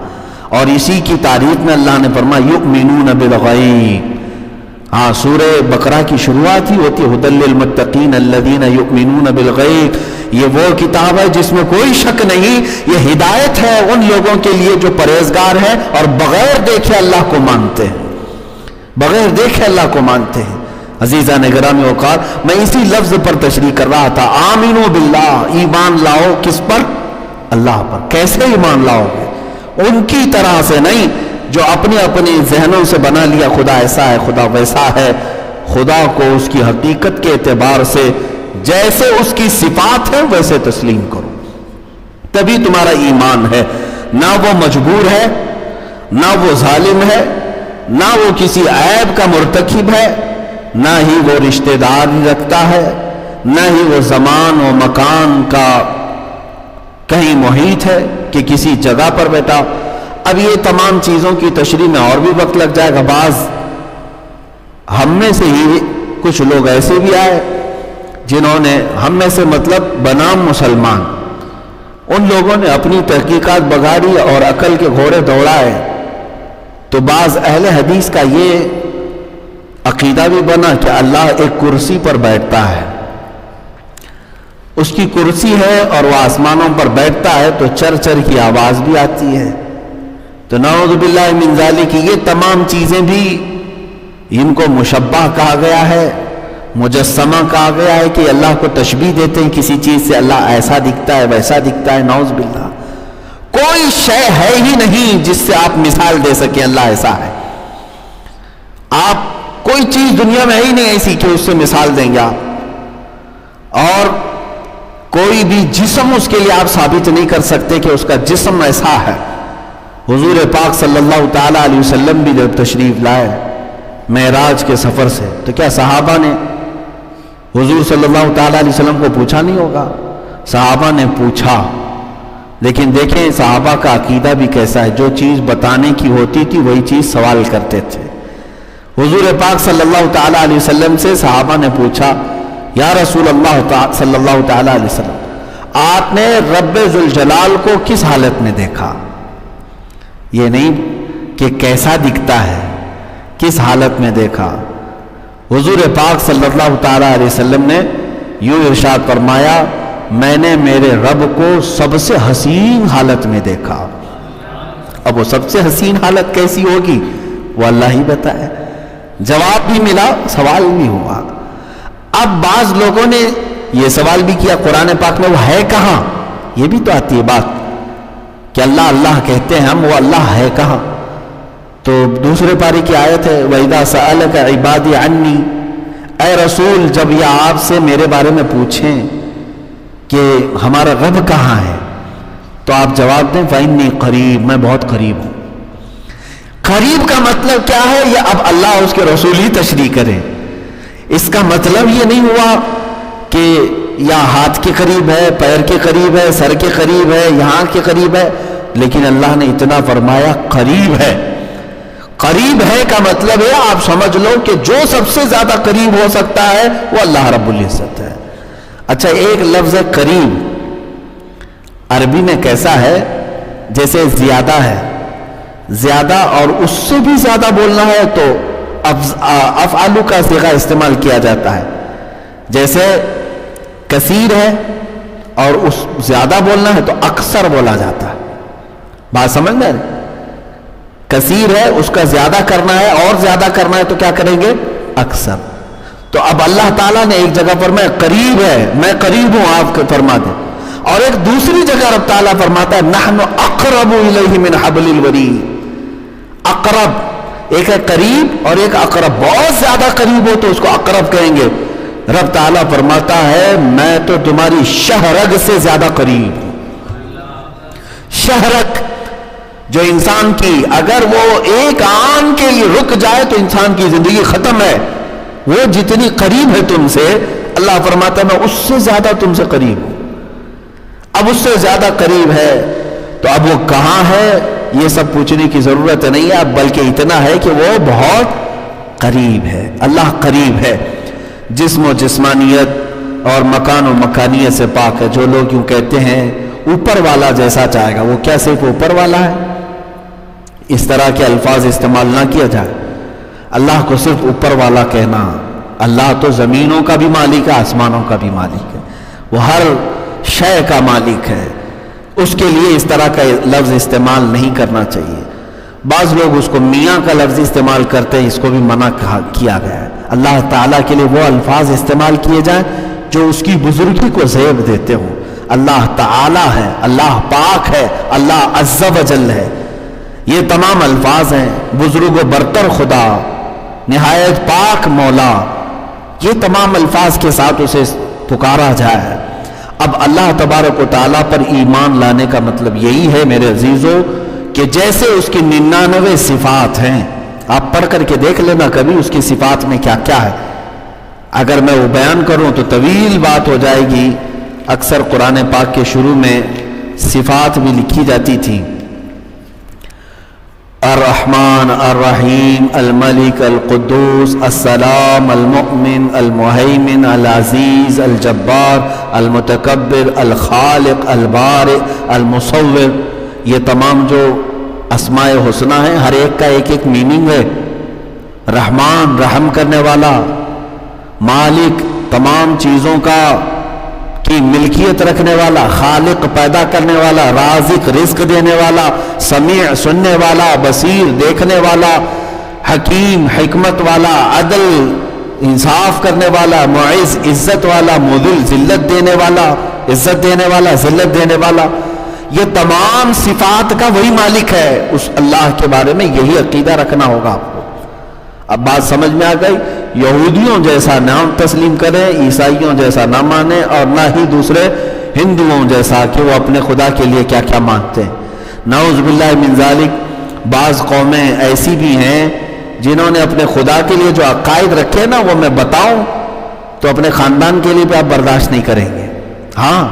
اور اسی کی تعریف میں اللہ نے فرمایا یؤمنون بالغیب۔ ہاں، سورہ بقرہ کی شروعات ہی ہوتی ہے ھدی للمتقین الذین یؤمنون بالغیب۔ یہ وہ کتاب ہے جس میں کوئی شک نہیں، یہ ہدایت ہے ان لوگوں کے لیے جو پرہیزگار ہیں اور بغیر دیکھے اللہ کو مانتے ہیں، بغیر دیکھے اللہ کو مانتے ہیں۔ عزیزان گرامی اوقات، میں اسی لفظ پر تشریح کر رہا تھا، آمنو باللہ، ایمان لاؤ کس پر؟ اللہ پر۔ کیسے ایمان لاؤ گے؟ ان کی طرح سے نہیں جو اپنے اپنے ذہنوں سے بنا لیا خدا ایسا ہے، خدا ویسا ہے۔ خدا کو اس کی حقیقت کے اعتبار سے جیسے اس کی صفات ہے ویسے تسلیم کرو، تبھی تمہارا ایمان ہے۔ نہ وہ مجبور ہے، نہ وہ ظالم ہے، نہ وہ کسی عیب کا مرتکب ہے، نہ ہی وہ رشتہ دار رکھتا ہے، نہ ہی وہ زمان و مکان کا کہیں محیط ہے کہ کسی جگہ پر بیٹھا۔ اب یہ تمام چیزوں کی تشریح میں اور بھی وقت لگ جائے گا۔ بعض ہم میں سے ہی کچھ لوگ ایسے بھی آئے جنہوں نے، ہم میں سے مطلب بنام مسلمان، ان لوگوں نے اپنی تحقیقات بگاڑی اور عقل کے گھوڑے دوڑائے، تو بعض اہل حدیث کا یہ عقیدہ بھی بنا کہ اللہ ایک کرسی پر بیٹھتا ہے، اس کی کرسی ہے اور وہ آسمانوں پر بیٹھتا ہے تو چر چر کی آواز بھی آتی ہے۔ تو نعوذ باللہ من ذالک، یہ تمام چیزیں بھی ان کو مشبہ کہا گیا ہے، مجسمہ کہا گیا ہے کہ اللہ کو تشبیہ دیتے ہیں کسی چیز سے، اللہ ایسا دکھتا ہے ویسا دکھتا ہے۔ نعوذ باللہ، کوئی شے ہے ہی نہیں جس سے آپ مثال دے سکیں اللہ ایسا ہے۔ آپ کوئی چیز دنیا میں ہے ہی نہیں ایسی کہ اس سے مثال دیں گے آپ، اور کوئی بھی جسم اس کے لیے آپ ثابت نہیں کر سکتے کہ اس کا جسم ایسا ہے۔ حضور پاک صلی اللہ تعالی علیہ وسلم بھی جب تشریف لائے معراج کے سفر سے، تو کیا صحابہ نے حضور صلی اللہ تعالی علیہ وسلم کو پوچھا نہیں ہوگا؟ صحابہ نے پوچھا، لیکن دیکھیں صحابہ کا عقیدہ بھی کیسا ہے، جو چیز بتانے کی ہوتی تھی وہی چیز سوال کرتے تھے۔ حضور پاک صلی اللہ تعالی علیہ وسلم سے صحابہ نے پوچھا، یا رسول اللہ صلی اللہ تعالی علیہ وسلم، آپ نے رب ذوالجلال کو کس حالت میں دیکھا؟ یہ نہیں کہ کیسا دکھتا ہے، کس حالت میں دیکھا؟ حضور پاک صلی اللہ تعالی علیہ وسلم نے یوں ارشاد فرمایا، میں نے میرے رب کو سب سے حسین حالت میں دیکھا۔ اب وہ سب سے حسین حالت کیسی ہوگی وہ اللہ ہی بتائے۔ جواب بھی ملا، سوال بھی ہوا۔ اب بعض لوگوں نے یہ سوال بھی کیا قرآن پاک میں، وہ ہے کہاں؟ یہ بھی تو آتی ہے بات کہ اللہ اللہ کہتے ہیں ہم، وہ اللہ ہے کہاں؟ تو دوسرے پارے کی آیت ہے، وَإِذَا سَأَلَكَ عِبَادِي عَنِّي، اے رسول جب یہ آپ سے میرے بارے میں پوچھیں کہ ہمارا رب کہاں ہے، تو آپ جواب دیں فَإِنِّي قریب، میں بہت قریب ہوں۔ قریب کا مطلب کیا ہے؟ یہ اب اللہ اور اس کے رسول ہی تشریح کریں۔ اس کا مطلب یہ نہیں ہوا کہ یا ہاتھ کے قریب ہے، پیر کے قریب ہے، سر کے قریب ہے، یہاں کے قریب ہے۔ لیکن اللہ نے اتنا فرمایا قریب ہے. قریب ہے کا مطلب ہے آپ سمجھ لو کہ جو سب سے زیادہ قریب ہو سکتا ہے وہ اللہ رب العزت ہے. اچھا ایک لفظ ہے قریب، عربی میں کیسا ہے جیسے زیادہ ہے، زیادہ اور اس سے بھی زیادہ بولنا ہے تو افعالو کا صیغہ استعمال کیا جاتا ہے. جیسے کثیر ہے اور اس زیادہ بولنا ہے تو اکثر بولا جاتا ہے. بات سمجھ میں؟ کثیر ہے اس کا زیادہ کرنا ہے اور زیادہ کرنا ہے تو کیا کریں گے؟ اکثر. تو اب اللہ تعالیٰ نے ایک جگہ پر میں قریب ہے، میں قریب ہوں آپ کو فرما دیں، اور ایک دوسری جگہ رب تعالیٰ فرماتا ہے نحن اقرب الیہ من حبل الورید. اقرب ایک ہے قریب اور ایک اقرب، بہت زیادہ قریب ہو تو اس کو اقرب کہیں گے. رب تعالیٰ فرماتا ہے میں تو تمہاری شہرگ سے زیادہ قریب ہوں. شہرگ جو انسان کی اگر وہ ایک آن کے لیے رک جائے تو انسان کی زندگی ختم ہے، وہ جتنی قریب ہے تم سے اللہ فرماتا ہے میں اس سے زیادہ تم سے قریب ہوں. اب اس سے زیادہ قریب ہے تو اب وہ کہاں ہے یہ سب پوچھنے کی ضرورت نہیں ہے، بلکہ اتنا ہے کہ وہ بہت قریب ہے. اللہ قریب ہے، جسم و جسمانیت اور مکان و مکانیت سے پاک ہے. جو لوگ یوں کہتے ہیں اوپر والا جیسا چاہے گا، وہ کیا صرف اوپر والا ہے؟ اس طرح کے الفاظ استعمال نہ کیا جائے. اللہ کو صرف اوپر والا کہنا، اللہ تو زمینوں کا بھی مالک ہے، آسمانوں کا بھی مالک ہے، وہ ہر شے کا مالک ہے. اس کے لیے اس طرح کا لفظ استعمال نہیں کرنا چاہیے. بعض لوگ اس کو میاں کا لفظ استعمال کرتے ہیں، اس کو بھی منع کیا گیا ہے. اللہ تعالیٰ کے لیے وہ الفاظ استعمال کیے جائیں جو اس کی بزرگی کو زیب دیتے ہوں. اللہ تعالیٰ ہے، اللہ پاک ہے، اللہ عز و جل ہے. یہ تمام الفاظ ہیں. بزرگ و برتر خدا، نہایت پاک مولا، یہ تمام الفاظ کے ساتھ اسے پکارا جائے. اب اللہ تبارک و تعالیٰ پر ایمان لانے کا مطلب یہی ہے میرے عزیزو کہ جیسے اس کی 99 صفات ہیں، آپ پڑھ کر کے دیکھ لینا کبھی اس کی صفات میں کیا کیا ہے. اگر میں وہ بیان کروں تو طویل بات ہو جائے گی. اکثر قرآن پاک کے شروع میں صفات بھی لکھی جاتی تھی، الرحمن الرحیم الملک القدوس السلام المؤمن المہیمن العزیز الجبار المتکبر الخالق البارئ المصور. یہ تمام جو اسماء حسنہ ہیں ہر ایک کا ایک ایک میننگ ہے. رحمان رحم کرنے والا، مالک تمام چیزوں کا کی ملکیت رکھنے والا، خالق پیدا کرنے والا، رازق رزق دینے والا، سمیع سننے والا، بصیر دیکھنے والا، حکیم حکمت والا، عدل انصاف کرنے والا، معز عزت والا، مذل ذلت دینے والا، عزت دینے والا، ذلت دینے والا. یہ تمام صفات کا وہی مالک ہے. اس اللہ کے بارے میں یہی عقیدہ رکھنا ہوگا آپ کو. اب بات سمجھ میں آ گئی. یہودیوں جیسا نام تسلیم کریں، عیسائیوں جیسا نہ مانیں، اور نہ ہی دوسرے ہندوؤں جیسا کہ وہ اپنے خدا کے لیے کیا کیا مانتے ہیں. نعوذ باللہ من ذالک. بعض قومیں ایسی بھی ہیں جنہوں نے اپنے خدا کے لیے جو عقائد رکھے نا وہ میں بتاؤں تو اپنے خاندان کے لیے بھی آپ برداشت نہیں کریں گے. ہاں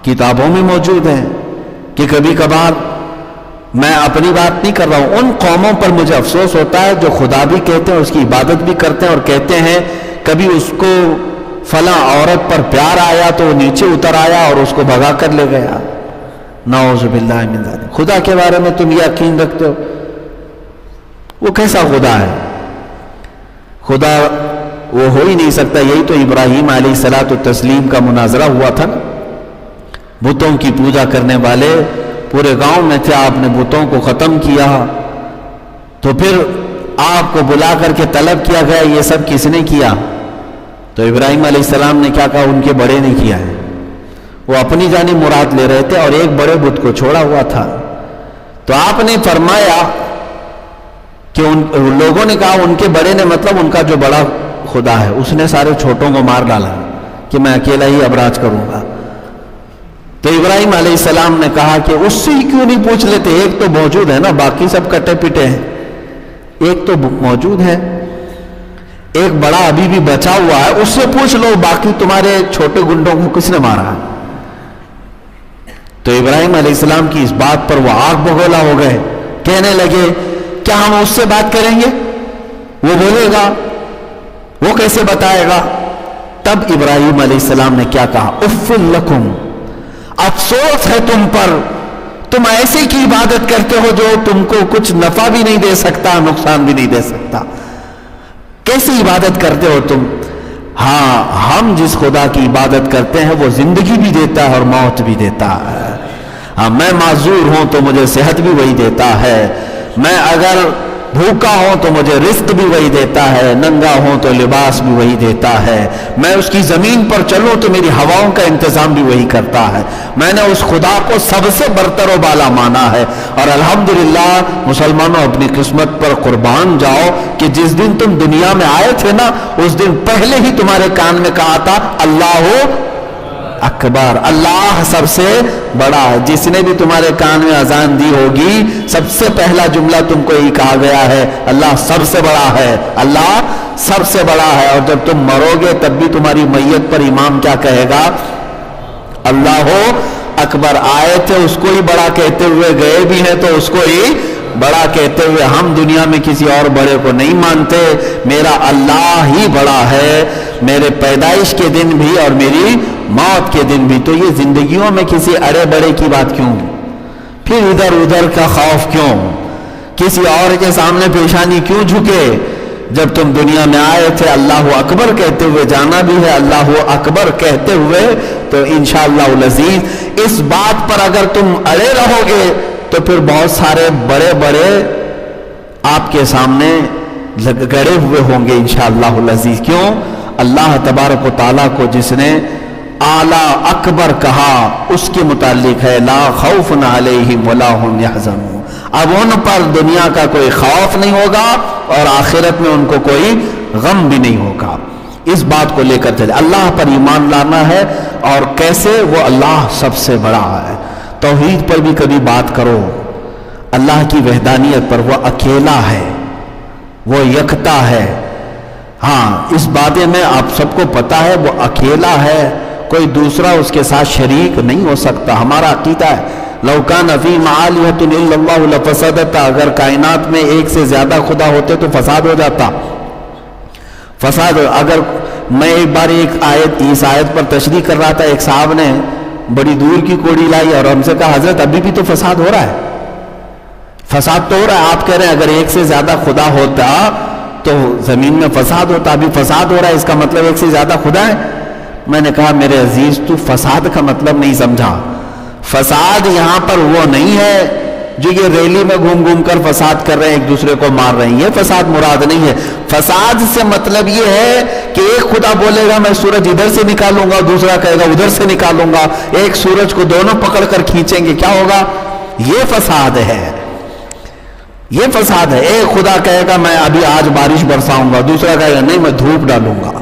کتابوں میں موجود ہیں کہ کبھی کبھار، میں اپنی بات نہیں کر رہا ہوں، ان قوموں پر مجھے افسوس ہوتا ہے جو خدا بھی کہتے ہیں، اس کی عبادت بھی کرتے ہیں، اور کہتے ہیں کبھی اس کو فلاں عورت پر پیار آیا تو وہ نیچے اتر آیا اور اس کو بھگا کر لے گیا. نعوذ باللہ من ذالک. خدا کے بارے میں تم یہ یقین رکھتے ہو؟ وہ کیسا خدا ہے؟ خدا وہ ہو ہی نہیں سکتا. یہی تو ابراہیم علیہ الصلوۃ والتسلیم کا مناظرہ ہوا تھا نا. بتوں کی پوجا کرنے والے پورے گاؤں میں تھے، آپ نے بتوں کو ختم کیا، تو پھر آپ کو بلا کر کے طلب کیا گیا یہ سب کس نے کیا؟ تو ابراہیم علیہ السلام نے کیا کہا؟ ان کے بڑے نے کیا ہے. وہ اپنی جانب مراد لے رہے تھے اور ایک بڑے بت کو چھوڑا ہوا تھا. تو آپ نے فرمایا کہ ان لوگوں نے کہا ان کے بڑے نے مطلب ان کا جو بڑا خدا ہے، اس نے سارے چھوٹوں کو مار ڈالا کہ میں اکیلا ہی اب راج کروں گا. تو ابراہیم علیہ السلام نے کہا کہ اس سے ہی کیوں نہیں پوچھ لیتے؟ ایک تو موجود ہے نا، باقی سب کٹے پٹے ہیں. ایک تو موجود ہے، ایک بڑا ابھی بھی بچا ہوا ہے، اس سے پوچھ لو باقی تمہارے چھوٹے گنڈوں کو کس نے مارا. تو ابراہیم علیہ السلام کی اس بات پر وہ آگ بگولا ہو گئے، کہنے لگے کیا ہم اس سے بات کریں گے؟ وہ بولے گا، وہ کیسے بتائے گا؟ تب ابراہیم علیہ السلام نے کیا کہا؟ اف لکم، افسوس ہے تم پر، تم ایسے کی عبادت کرتے ہو جو تم کو کچھ نفع بھی نہیں دے سکتا، نقصان بھی نہیں دے سکتا، کیسی عبادت کرتے ہو تم؟ ہاں، ہم جس خدا کی عبادت کرتے ہیں وہ زندگی بھی دیتا ہے اور موت بھی دیتا ہے۔ ہاں، میں معذور ہوں تو مجھے صحت بھی وہی دیتا ہے، میں اگر بھوکا ہوں تو مجھے رزق بھی وہی دیتا ہے، ننگا ہوں تو لباس بھی وہی دیتا ہے، میں اس کی زمین پر چلوں تو میری ہواؤں کا انتظام بھی وہی کرتا ہے۔ میں نے اس خدا کو سب سے برتر و بالا مانا ہے، اور الحمدللہ مسلمانوں اپنی قسمت پر قربان جاؤ کہ جس دن تم دنیا میں آئے تھے نا، اس دن پہلے ہی تمہارے کان میں کہا تھا اللہ اکبر، اللہ سب سے بڑا ہے۔ جس نے بھی تمہارے کان میں اذان دی ہوگی، سب سے پہلا جملہ تم کو یہی کہا گیا ہے، اللہ سب سے بڑا ہے، اللہ سب سے بڑا ہے۔ اور جب تم مرو گے تب بھی تمہاری میت پر امام کیا کہے گا؟ اللہ اکبر۔ آئے تھے اس کو ہی بڑا کہتے ہوئے، گئے بھی ہیں تو اس کو ہی بڑا کہتے ہوئے۔ ہم دنیا میں کسی اور بڑے کو نہیں مانتے، میرا اللہ ہی بڑا ہے، میرے پیدائش کے دن بھی اور میری موت کے دن بھی۔ تو یہ زندگیوں میں کسی اڑے بڑے کی بات کیوں؟ پھر ادھر ادھر کا خوف کیوں؟ کسی اور کے سامنے پیشانی کیوں جھکے؟ جب تم دنیا میں آئے تھے اللہ اکبر کہتے ہوئے جانا بھی ہے، اللہ اکبر کہتے ہوئے، تو انشاءاللہ العزیز اس بات پر اگر تم اڑے رہو گے تو پھر بہت سارے بڑے بڑے آپ کے سامنے گڑے ہوئے ہوں گے انشاءاللہ العزیز۔ کیوں؟ اللہ تبارک و تعالیٰ کو جس نے اعلیٰ اکبر کہا اس کے متعلق ہے لا خوف علیہم ولا هم یحزنون۔ اب ان پر دنیا کا کوئی خوف نہیں ہوگا اور آخرت میں ان کو کوئی غم بھی نہیں ہوگا۔ اس بات کو لے کر چلے، اللہ پر ایمان لانا ہے، اور کیسے؟ وہ اللہ سب سے بڑا ہے۔ توحید پر بھی کبھی بات کرو، اللہ کی وحدانیت پر، وہ اکیلا ہے، وہ یکتا ہے۔ ہاں، اس بارے میں آپ سب کو پتا ہے، وہ اکیلا ہے، کوئی دوسرا اس کے ساتھ شریک نہیں ہو سکتا۔ ہمارا عقیدہ ہے لو کان فیہم آلہۃ الا اللہ لفسدتا، اگر کائنات میں ایک سے زیادہ خدا ہوتے تو فساد ہو جاتا۔ فساد، اگر میں ایک بار اس آیت پر تشریح کر رہا تھا، ایک صاحب نے بڑی دور کی کوڑی لائی اور ہم سے کہا حضرت ابھی بھی تو فساد ہو رہا ہے، فساد تو ہو رہا ہے۔ آپ کہہ رہے ہیں اگر ایک سے زیادہ خدا ہوتا تو زمین میں فساد ہوتا، ابھی فساد ہو رہا ہے، اس کا مطلب ایک سے زیادہ خدا ہے؟ میں نے کہا میرے عزیز تو فساد کا مطلب نہیں سمجھا۔ فساد یہاں پر وہ نہیں ہے جو یہ ریلی میں گھوم گھوم کر فساد کر رہے ہیں، ایک دوسرے کو مار رہے ہیں، یہ فساد مراد نہیں ہے۔ فساد سے مطلب یہ ہے کہ ایک خدا بولے گا میں سورج ادھر سے نکالوں گا، دوسرا کہے گا ادھر سے نکالوں گا، ایک سورج کو دونوں پکڑ کر کھینچیں گے، کیا ہوگا؟ یہ فساد ہے، یہ فساد ہے۔ ایک خدا کہے گا میں ابھی آج بارش برساؤں گا، دوسرا کہے گا نہیں میں دھوپ ڈالوں گا،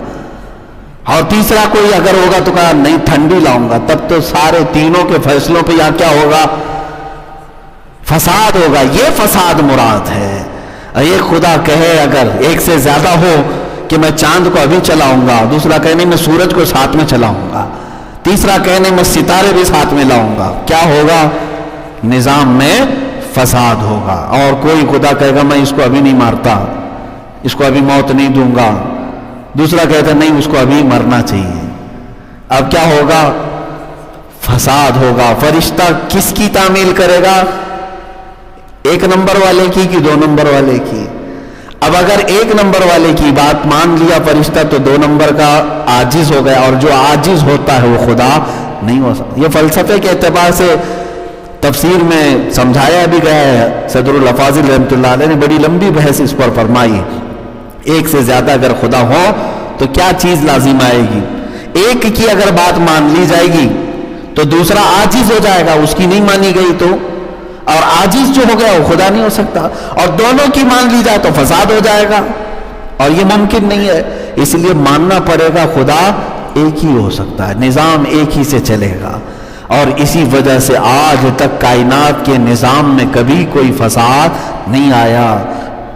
اور تیسرا کوئی اگر ہوگا تو کہا نہیں ٹھنڈی لاؤں گا۔ تب تو سارے تینوں کے فیصلوں پہ یہاں کیا ہوگا؟ فساد ہوگا۔ یہ فساد مراد ہے۔ ایک خدا کہے اگر ایک سے زیادہ ہو کہ میں چاند کو ابھی چلاؤں گا، دوسرا کہے نہیں میں سورج کو ساتھ میں چلاؤں گا، تیسرا کہے نہیں میں ستارے بھی ساتھ میں لاؤں گا، کیا ہوگا؟ نظام میں فساد ہوگا۔ اور کوئی خدا کہے گا میں اس کو ابھی نہیں مارتا، اس کو ابھی موت نہیں دوں گا، دوسرا کہتا نہیں اس کو ابھی مرنا چاہیے، اب کیا ہوگا؟ فساد ہوگا۔ فرشتہ کس کی تعمیل کرے گا؟ ایک نمبر والے کی کہ دو نمبر والے کی؟ اب اگر ایک نمبر والے کی بات مان لیا فرشتہ تو دو نمبر کا عاجز ہو گیا، اور جو عاجز ہوتا ہے وہ خدا نہیں ہو سکتا۔ یہ فلسفے کے اعتبار سے تفسیر میں سمجھایا بھی گیا ہے، صدر الافاضل رحمۃ اللہ علیہ نے بڑی لمبی بحث اس پر فرمائی۔ ایک سے زیادہ اگر خدا ہو تو کیا چیز لازم آئے گی؟ ایک کی اگر بات مان لی جائے گی تو دوسرا عاجز ہو جائے گا، اس کی نہیں مانی گئی تو، اور عاجز جو ہو گیا وہ خدا نہیں ہو سکتا، اور دونوں کی مان لی جائے تو فساد ہو جائے گا، اور یہ ممکن نہیں ہے۔ اس لیے ماننا پڑے گا خدا ایک ہی ہو سکتا ہے، نظام ایک ہی سے چلے گا، اور اسی وجہ سے آج تک کائنات کے نظام میں کبھی کوئی فساد نہیں آیا۔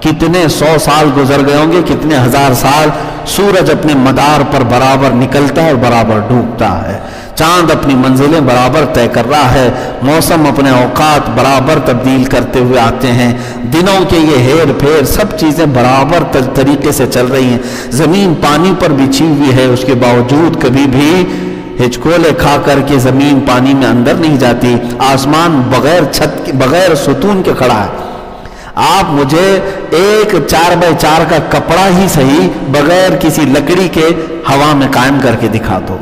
کتنے 100 سال گزر گئے ہوں گے، کتنے ہزار سال، سورج اپنے مدار پر برابر نکلتا ہے اور برابر ڈوبتا ہے۔ چاند اپنی منزلیں برابر طے کر رہا ہے، موسم اپنے اوقات برابر تبدیل کرتے ہوئے آتے ہیں، دنوں کے یہ ہیر پھیر سب چیزیں برابر طریقے سے چل رہی ہیں۔ زمین پانی پر بچھی ہوئی ہے، اس کے باوجود کبھی بھی ہچکولے کھا کر کے زمین پانی میں اندر نہیں جاتی۔ آسمان بغیر چھت بغیر ستون کے کھڑا ہے۔ آپ مجھے ایک 4x4 کا کپڑا ہی صحیح بغیر کسی لکڑی کے ہوا میں قائم کر کے دکھا دو۔